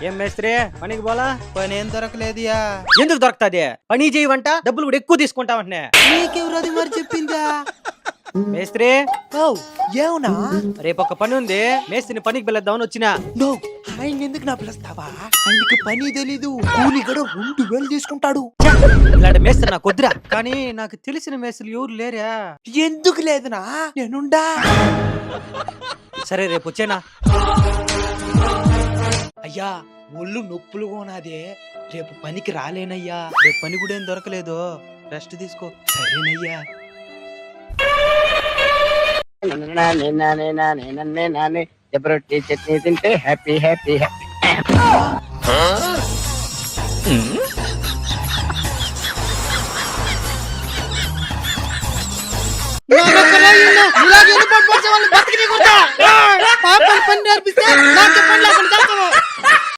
ఏం మేస్త్రి పనికి పోలా? పని ఏం దొరకలేదుయా. ఎందుకు దొరుకుతాది? పని చేయవంట, డబ్బులు కూడా ఎక్కువ తీసుకుంటావంటే. నీకెవరు అది మరి చెప్పిందా? మేస్త్రి ఏవునా? రేపు ఒక పని ఉంది, మేస్త్రిని పనికి పిలుద్దామని వచ్చిన. నో, ఆయన ఎందుకు నా పిలుస్తావా? ఆయనకి పని తెలీదు, కూలి కూడా 2000 తీసుకుంటాడు. ఇలాంటి మేస్త్రి నాకు వద్దురా. కానీ నాకు తెలిసిన మేస్త్రులు ఎవరు లేరా? ఎందుకు లేదునా, నేనుండా. సరే రేపు వచ్చేనా? అయ్యా, ఒళ్ళు నొప్పులుగా ఉన్నదే, రేపు పనికి రాలేనయ్యా. రేపు పని కూడా ఏం దొరకలేదు, రెస్ట్ తీసుకో. సరేనయ్యా. రొట్టి చట్నీ తింటే హ్యాపీ హ్యాపీ హ్యాపీ. పని నేర్పిస్తే